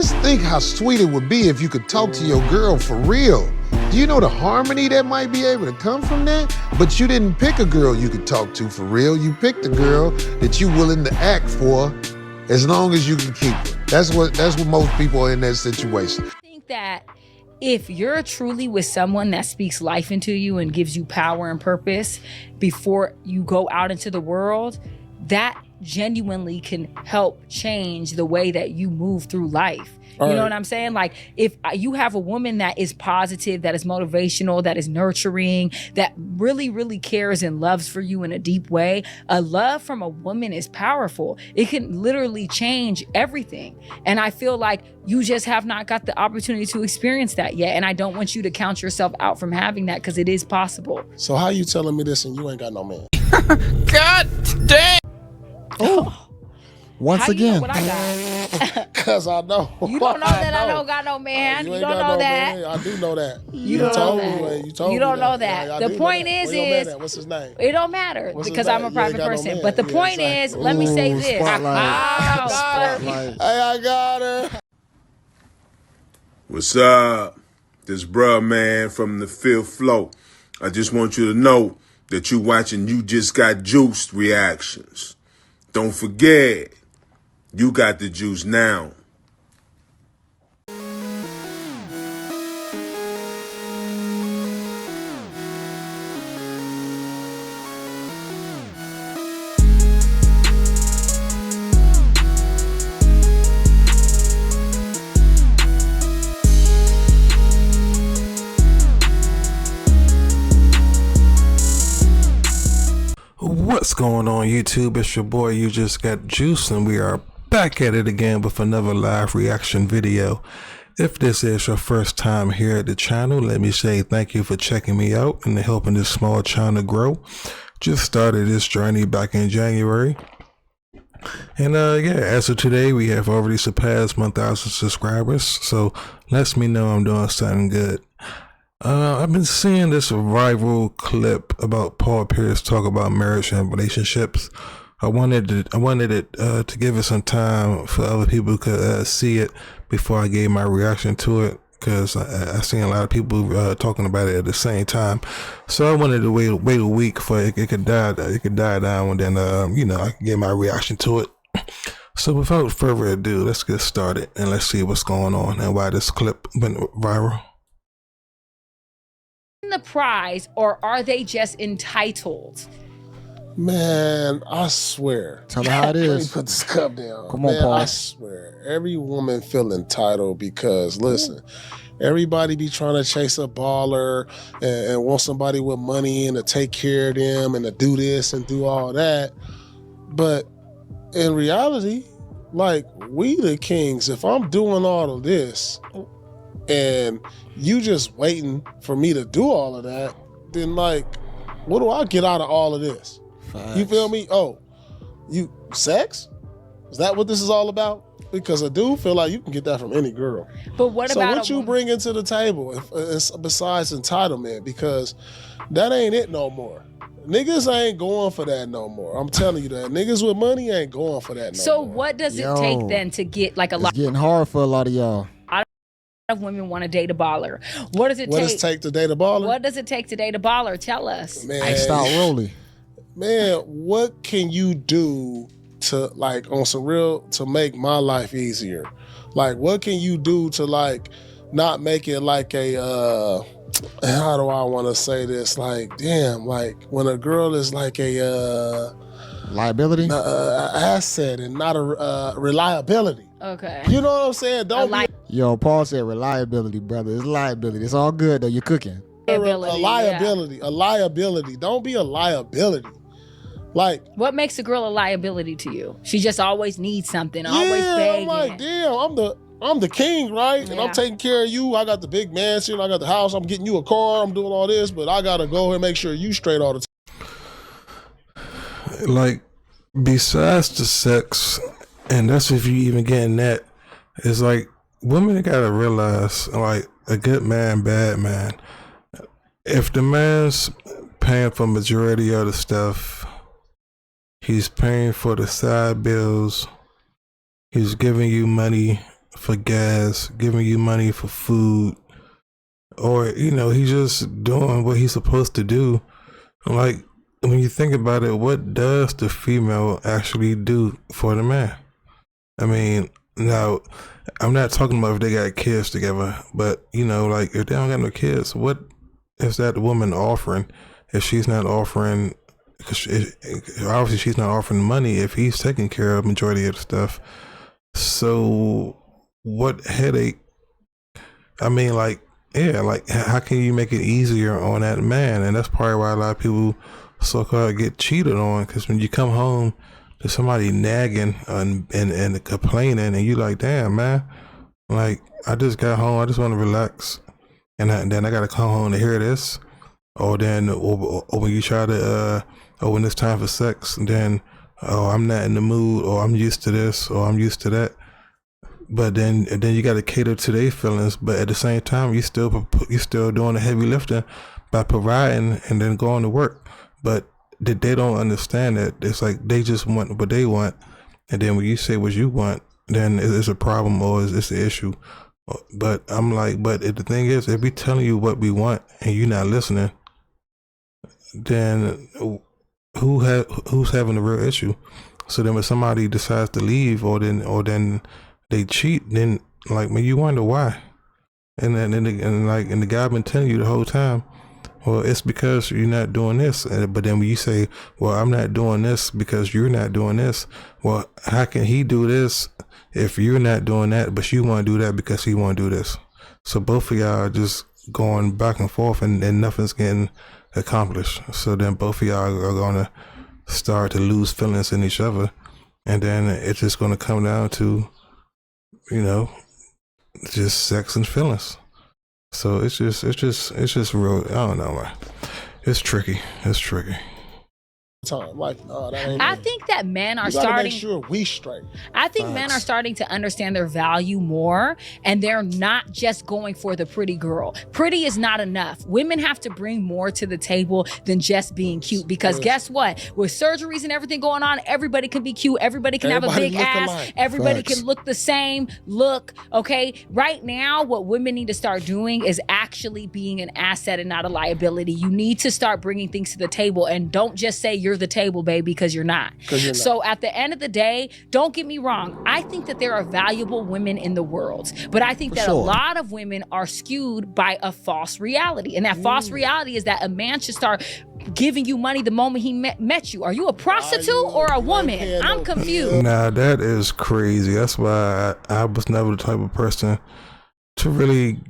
Just think how sweet it would be if you could talk to your girl for real. Do you know the harmony that might be able to come from that? But you didn't pick a girl you could talk to for real. You picked a girl that you're willing to act for as long as you can keep her. That's what most people are in that situation. I think that if you're truly with someone that speaks life into you and gives you power and purpose before you go out into the world, that genuinely can help change the way that you move through life. You know what I'm saying? Like, if you have a woman that is positive, that is motivational, that is nurturing, that really, really cares and loves for you in a deep way, a love from a woman is powerful. It can literally change everything. And I feel like you just have not got the opportunity to experience that yet. And I don't want you to count yourself out from having that, because it is possible. So how you telling me this and you ain't got no man? God damn. Oh, once How again. you know what I got? Cause I know. You don't know that I don't got no man. You ain't don't got know no that. man. I do know that. You don't know that. You told me don't know that. that. Yeah, I The do know point that. is, Where your man at? What's his name? it don't matter What's his because I'm name? a You ain't private got no person. man. But the Yeah, point exactly. is, let me say this. Spotlight. Oh, Hey, I got her. What's up? This bruh man from the fifth floor. I just want you to know that you watching You Just Got Juiced reactions. Don't forget, you got the juice now. What's going on YouTube? It's your boy You Just Got Juice, and we are back at it again with another live reaction video. If this is your first time here at the channel, let me say thank you for checking me out and helping this small channel grow. Just started this journey back in January. And yeah, as of today, we have already surpassed 1,000 subscribers, so lets me know I'm doing something good. I've been seeing this viral clip about Paul Pierce talk about marriage and relationships. I wanted it to give it some time for other people to see it before I gave my reaction to it, because I seen a lot of people talking about it at the same time. So I wanted to wait a week for it could die down, and then you know, I can get my reaction to it. So without further ado, let's get started and let's see what's going on and why this clip went viral. The prize, or are they just entitled? Man, I swear. Tell her how it Let me is. put this cup down. Come on, Man, Paul. I swear, every woman feel entitled because, listen, everybody be trying to chase a baller and want somebody with money and to take care of them and to do this and do all that. But in reality, like, we the kings. If I'm doing all of this and you just waiting for me to do all of that, then, like, what do I get out of all of this? Facts. You feel me? Oh, you sex? Is that what this is all about? Because I do feel like you can get that from any girl. But what So about what you bringing to the table besides entitlement? Because that ain't it no more. Niggas ain't going for that no more. I'm telling you that. Niggas with money ain't going for that no So more. what does it Yo, take then to get, like, a It's lot getting hard for a lot of y'all. of women want to date a baller? What does it What take? does it take to date a baller? What does it take to date a baller? Tell us. Man, Iced out Rolly. man, what can you do to, like, on some real, to make my life easier? Like, what can you do to, like, not make it like a how do I want to say this? Like, damn, like, when a girl is like a Liability? asset and not a reliability. Okay. You know what I'm saying? Don't be Yo, Paul said reliability, brother. It's liability. It's all good though. You're cooking. a Liability, liability. A liability. Don't be a liability. Like, What makes a girl a liability to you? She just always needs something, always yeah, begging. I'm like, damn, I'm the king, right? And Yeah. I'm taking care of you. I got the big mansion. I got the house. I'm getting you a car. I'm doing all this, but I gotta go and make sure you straight all the time. Like, besides the sex, and that's if you even getting that, it's like women gotta realize, like, a good man, bad man. If the man's paying for majority of the stuff, he's paying for the side bills, he's giving you money for gas, giving you money for food, or he's just doing what he's supposed to do. Like, when you think about it, what does the female actually do for the man? I mean, now, I'm not talking about if they got kids together, but like, if they don't got no kids, what is that woman offering? If she's not offering, obviously she's not offering money if he's taking care of majority of the stuff. So what headache? I mean, like, yeah, like, how can you make it easier on that man? And that's probably why a lot of people so-called get cheated on, because when you come home to somebody nagging and complaining, and you like, damn, man, like, I just got home, I just want to relax, and then I gotta come home to hear this, or when you try to when it's time for sex, then, oh, I'm not in the mood, or I'm used to this, or I'm used to that. But then you got to cater to their feelings. But at the same time, you still doing the heavy lifting by providing and then going to work. But they don't understand that it's like they just want what they want, and then when you say what you want, then it's a problem or it's an issue. But I'm like, but the thing is, if we telling you what we want and you're not listening, then who's having the real issue? So then when somebody decides to leave, or then they cheat, then, like, man, you wonder why. And the guy been telling you the whole time, well, it's because you're not doing this. But then when you say, well, I'm not doing this because you're not doing this, well, how can he do this if you're not doing that, but you want to do that because he want to do this? So both of y'all are just going back and forth, and nothing's getting accomplished. So then both of y'all are going to start to lose feelings in each other. And then it's just going to come down to, just sex and feelings. So it's just real. I don't know, man. It's tricky. Time. Like, that ain't I it. think that men are You gotta starting. make sure we straight. I think men are starting to understand their value more, and they're not just going for the pretty girl. Pretty is not enough. Women have to bring more to the table than just being cute, because guess what? With surgeries and everything going on, everybody can be cute. Everybody can have a Everybody big look ass. alike. Everybody Facts. can look the same look. Okay. Right now, what women need to start doing is actually being an asset and not a liability. You need to start bringing things to the table, and don't just say you're the table, baby, because you're not. So at the end of the day, don't get me wrong, I think that there are valuable women in the world, but I think that a lot of women are skewed by a false reality, and that false reality is that a man should start giving you money the moment he met you. Are you a prostitute or a woman? I'm confused. Nah, that is crazy. That's why I was never the type of person to really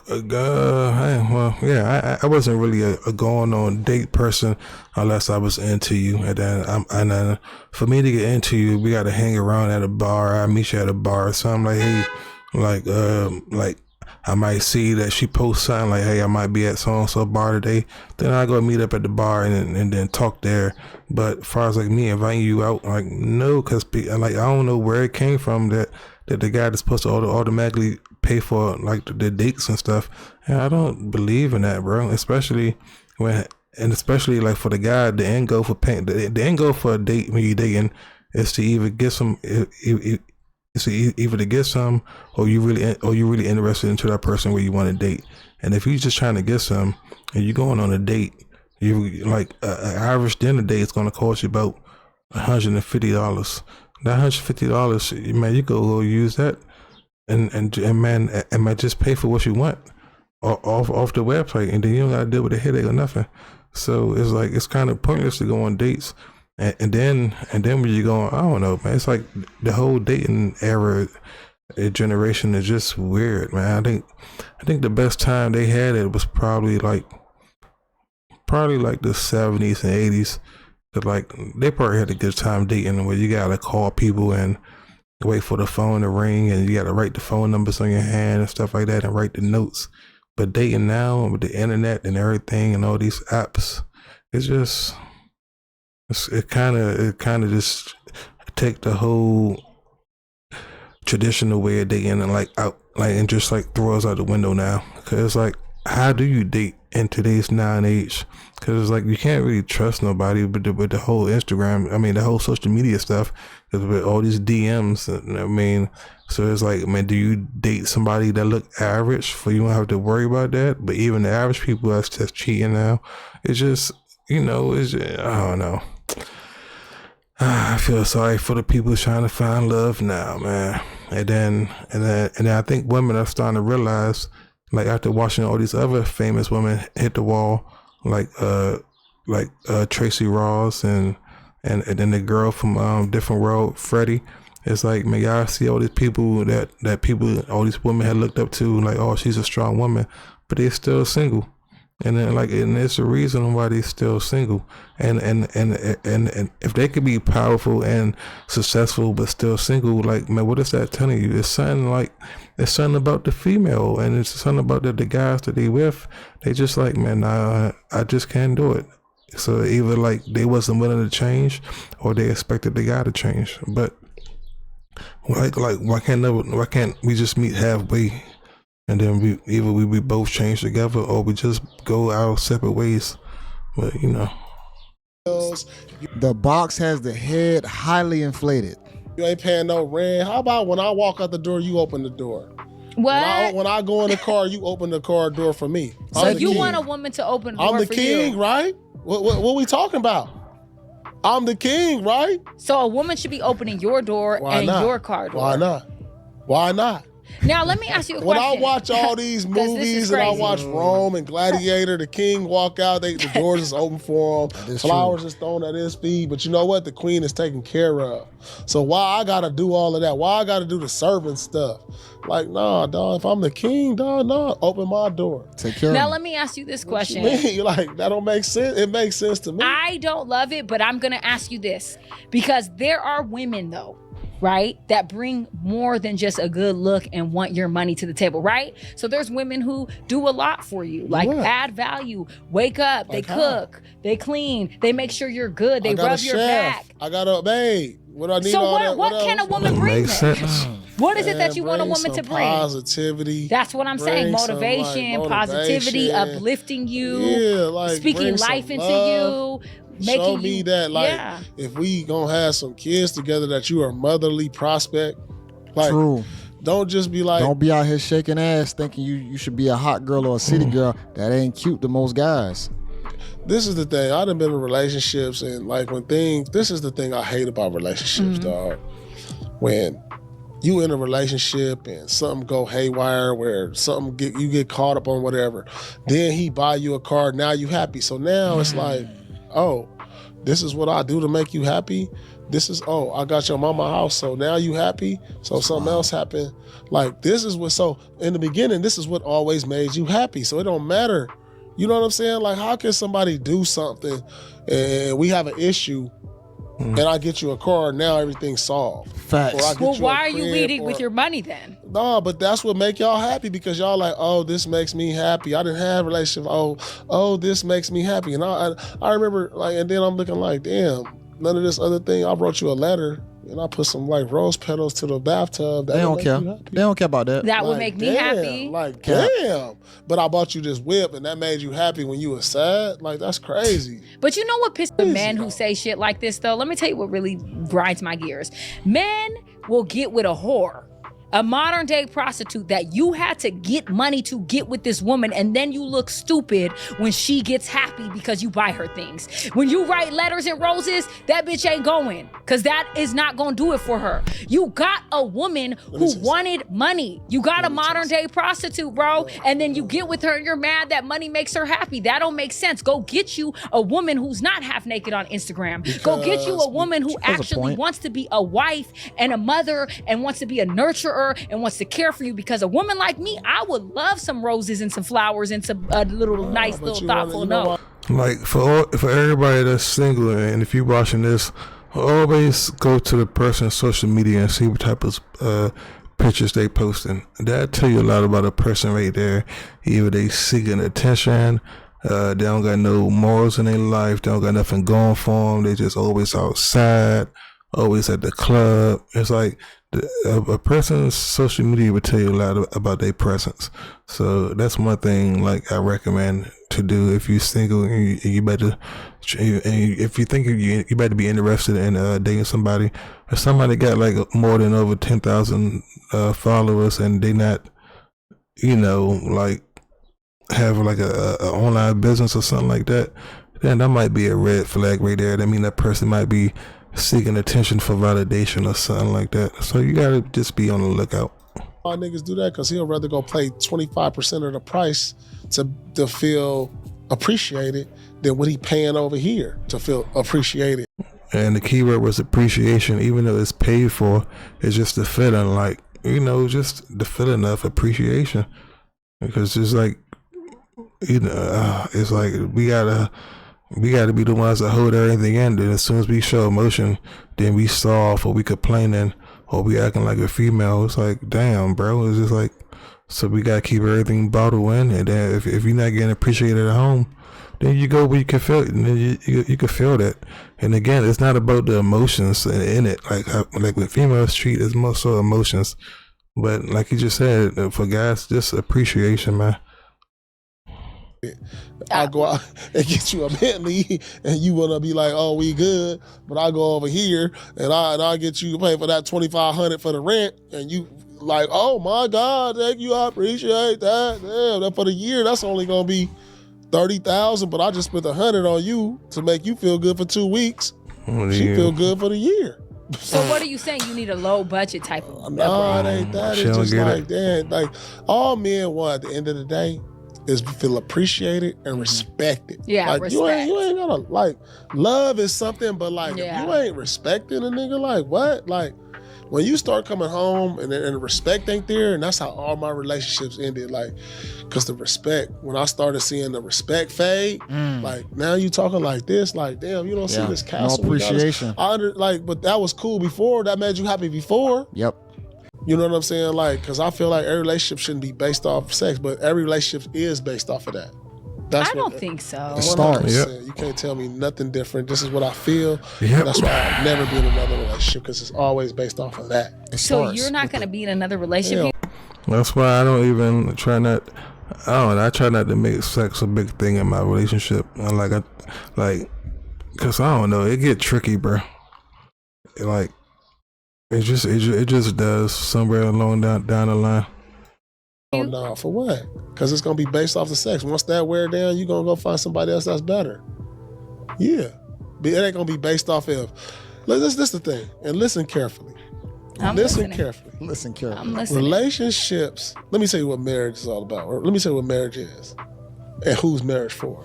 I wasn't really a going on date person unless I was into you, and then for me to get into you, we got to hang around at a bar. I meet you at a bar, so I'm like, hey, like I might see that she posts something like, hey, I might be at so and so bar today. Then I go meet up at the bar and then talk there. But as far as like me inviting you out, like, no, because like, I don't know where it came from that the guy that's supposed to automatically pay for like the dates and stuff. And I don't believe in that, bro. Especially like for the guy, the end goal for paying, the end goal for a date when you're dating is to either get some, it's either to get some, or you really interested into that person where you want to date. And if you're just trying to get some and you're going on a date, you like an average dinner date is going to cost you about $150. That $150, man, you go use that, and man, just pay for what you want off the website, and then you don't gotta deal with a headache or nothing. So it's like, it's kind of pointless to go on dates, and then when you go on, I don't know, man, it's like the whole dating era generation is just weird, man. I think the best time they had it was probably like the 70s and 80s. Like, they probably had a good time dating where you gotta call people and wait for the phone to ring, and you gotta write the phone numbers on your hand and stuff like that, and write the notes. But dating now with the internet and everything and all these apps, it kind of just take the whole traditional way of dating and like out, like, and just like throw us out the window now. Cause like, how do you date in today's now and age? Because it's like you can't really trust nobody with the whole Instagram. I mean, the whole social media stuff, because with all these DMs. I mean, so it's like, man, do you date somebody that look average for you don't have to worry about that? But even the average people that's cheating now, it's just, you know, it's just, I don't know. I feel sorry for the people trying to find love now, man. And then I think women are starting to realize, like after watching all these other famous women hit the wall, like Tracy Ross and then the girl from Different World, Freddie. It's like, man, y'all see all these people that people, all these women had looked up to, like, oh, she's a strong woman, but they're still single. And then and it's a reason why they're still single. And if they could be powerful and successful but still single, like, man, what is that telling you? It's something about the female, and it's something about the guys that they with. They just like, man, nah, I just can't do it. So either like they wasn't willing to change, or they expected the guy to change. But like why can't we just meet halfway? And then we both change together, or we just go our separate ways. But you know, The box has the head highly inflated. you ain't paying no rent. How about when I walk out the door, you open the door? What? When I go in the car, you open the car door for me. So I'm the you king. want a woman to open the door I'm the for king, you? right? What we talking about? I'm the king, right? So a woman should be opening your door Why and not? your car door. Why not? Why not? Now let me ask you a When question. I watch all these 'Cause this is movies and I crazy. watch Rome and Gladiator, the king walk out, the doors is open for him, is flowers is thrown at his feet, but you know what? The queen is taken care of. So why I gotta do all of that? Why I gotta do the servant stuff? Like, nah, dog, if I'm the king, dog, nah, open my door. Take care Now of let me ask you this What you question. mean? Like, that don't make sense. It makes sense to me. I don't love it, but I'm gonna ask you this because there are women though, right, that bring more than just a good look and want your money to the table, right? So there's women who do a lot for you, like What? add value, wake up, Like they how? cook, they clean, they make sure you're good, they I got rub a your chef. back. I got a babe. What I need So all that? what can a else? woman bring makes then? sense. What is it that Man, you want a bring woman to some bring? Positivity. That's what I'm saying. Bring some, like, Motivation, positivity, motivation. uplifting you, Yeah, like, speaking bring some life into love. you, making Show me you, that, like, yeah. if we gonna have some kids together, that you are motherly prospect. Like, True. don't just be like, Don't be out here shaking ass thinking you should be a hot girl or a city girl. That ain't cute to most guys. this is the thing. I done been in relationships, and like this is the thing I hate about relationships, dog. When you in a relationship and something go haywire, where you get caught up on whatever, then he buy you a car. Now you happy. So now it's like, oh, this is what I do to make you happy. This is, oh, I got your mama house, so now you happy. So something else happened. Like, this is what, so in the beginning, this is what always made you happy. So it don't matter. You know what I'm saying? Like, how can somebody do something and we have an issue and I get you a car, now everything's solved? Facts. Or I get Well, you a why are you crib, leading or- with your money then? No, but that's what make y'all happy, because y'all like, oh, this makes me happy. I didn't have a relationship. Oh, this makes me happy. And I remember, like, and then I'm looking like, damn, none of this other thing. I wrote you a letter and I put some like rose petals to the bathtub. That They don't make care. you happy. They don't care about that. That would Like, make me damn, happy. Like, Cap. damn. But I bought you this whip and that made you happy when you were sad. Like, that's crazy. But you know what pisses the Crazy, men who though. say shit like this though? Let me tell you what really grinds my gears. Men will get with a whore, a modern day prostitute that you had to get money to get with this woman, and then you look stupid when she gets happy because you buy her things. When you write letters and roses, that bitch ain't going, because that is not gonna do it for her. You got a woman who say wanted money. You got a modern day prostitute, bro, and then you get with her and you're mad that money makes her happy. That don't make sense. Go get you a woman who's not half naked on Instagram. Go get you a woman who That's a actually point. wants to be a wife and a mother and wants to be a nurturer and wants to care for you, because a woman like me, I would love some roses and some flowers and some little nice But little you wanna- thoughtful you know note. what? Like for everybody that's single, and if you're watching this, always go to the person's social media and see what type of pictures they posting. That tell you a lot about a person right there. Either they seeking attention, they don't got no morals in their life, they don't got nothing going for them, they just always outside, always at the club. It's like a person's social media would tell you a lot about their presence. So that's one thing like I recommend to do if you're single and you better, if you think you better be interested in dating somebody. If somebody got like more than over 10,000 followers and they not, like have like a online business or something like that, then that might be a red flag right there. That mean that person might be seeking attention for validation or something like that. So you gotta just be on the lookout. Why niggas do that? Because he'll rather go pay 25% of the price to feel appreciated than what he paying over here to feel appreciated. And the keyword was appreciation. Even though it's paid for, it's just the feeling, like, just the feeling of appreciation. Because it's like, it's like we gotta be the ones that hold everything in. Then as soon as we show emotion, then we soft or we complaining or we acting like a female. It's like, damn, bro. It's just like, so we gotta keep everything bottled in. And then if you're not getting appreciated at home, then you go where you can feel it, and then you can feel that. And again, it's not about the emotions in it. Like when females treat, it's more so emotions. But like you just said, for guys, just appreciation, man. I go out and get you a Bentley, and you wanna be like, "Oh, we good," but I go over here and I get you to pay for that $2,500 for the rent, and you like, "Oh my God, thank you, I appreciate that." Damn, that for the year, that's only gonna be $30,000, but I just spent $100 on you to make you feel good for 2 weeks. She feel good for the year. So what are you saying? You need a low budget type of? No, it ain't that. It's just like, damn, like all men want at the end of the day is feel appreciated and respected. Yeah, like respect. you ain't gotta like love is something, but like if you ain't respecting a nigga, like what? Like when you start coming home and the respect ain't there, and that's how all my relationships ended. Like, cause the respect, when I started seeing the respect fade, like now you talking like this, like damn, you don't see this castle. No appreciation. But that was cool before. That made you happy before. Yep. You know what I'm saying? Like, cause I feel like every relationship shouldn't be based off sex, but every relationship is based off of that. I don't think so. 100%. You can't tell me nothing different. This is what I feel. That's why I've never been in another relationship, because it's always based off of that. So you're not going to be in another relationship? That's why I don't even try not. I try not to make sex a big thing in my relationship. Cause I don't know, it get tricky, bro. It just does somewhere along down the line. Oh no, for what? Because it's gonna be based off the sex. Once that wear down, you gonna go find somebody else that's better. Yeah, but it ain't gonna be based off of. This the thing, and listen carefully. Listen carefully. I'm listening. Relationships. Let me tell you what marriage is all about. Or let me tell you what marriage is, and who's marriage for.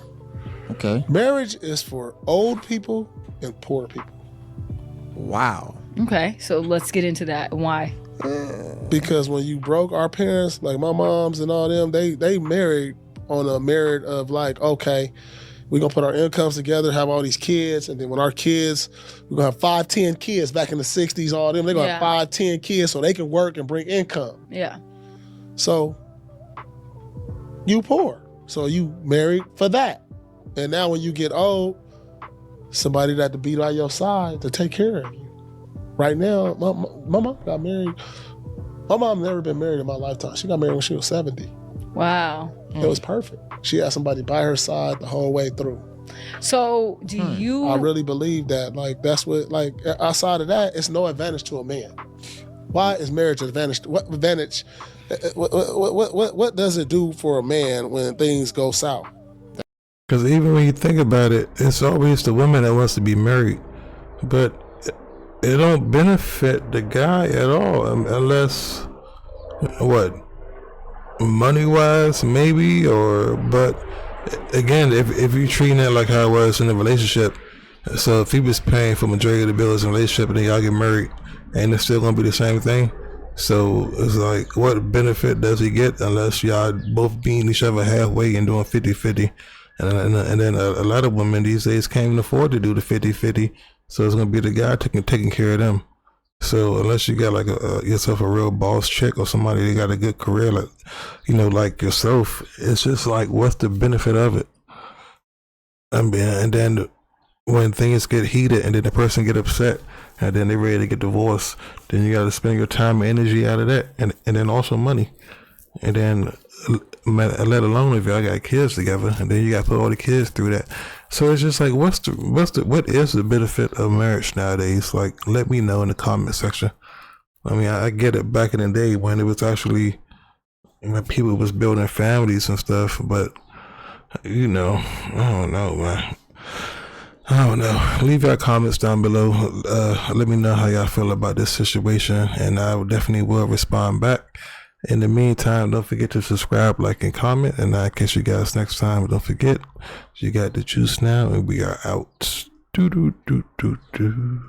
Okay. Marriage is for old people and poor people. Wow. Okay, so let's get into that. Why? Because when you broke, our parents, like my moms and all them, they married on a merit of like, okay, we're gonna put our incomes together, have all these kids, and then when our kids, we're gonna have 5, 10 kids. Back in the 60s, all them, they're gonna have 5, 10 kids so they can work and bring income. Yeah. So you poor. So you married for that. And now when you get old, somebody that to be by your side to take care of you. Right now, my mom got married. My mom never been married in my lifetime. She got married when she was 70. Wow. It was perfect. She had somebody by her side the whole way through. So do you... I really believe that. Like, that's what, like, outside of that, it's no advantage to a man. Why is marriage an advantage? What advantage, what does it do for a man when things go south? Because even when you think about it, it's always the woman that wants to be married. But it don't benefit the guy at all unless, what, money-wise maybe, but again, if you're treating it like how it was in the relationship, so if he was paying for majority of the bills in a relationship and then y'all get married, and it's still gonna be the same thing. So it's like, what benefit does he get unless y'all both meeting each other halfway and doing 50-50? And then a lot of women these days can't even afford to do the 50-50. So it's gonna be the guy taking care of them. So unless you got like yourself a real boss chick or somebody that got a good career, like like yourself, it's just like, what's the benefit of it? And then when things get heated and then the person get upset and then they're ready to get divorced. Then you got to spend your time and energy out of that, and then also money, and then let alone if y'all got kids together, and then you got to put all the kids through that. So it's just like, what is the benefit of marriage nowadays? Like, let me know in the comment section. I mean, I get it back in the day when it was actually when people was building families and stuff, but I don't know, man. I don't know. Leave your comments down below. Let me know how y'all feel about this situation, and I definitely will respond back. In the meantime, don't forget to subscribe, like, and comment, and I'll catch you guys next time. But don't forget, you got the juice now, and we are out. Do do do do do.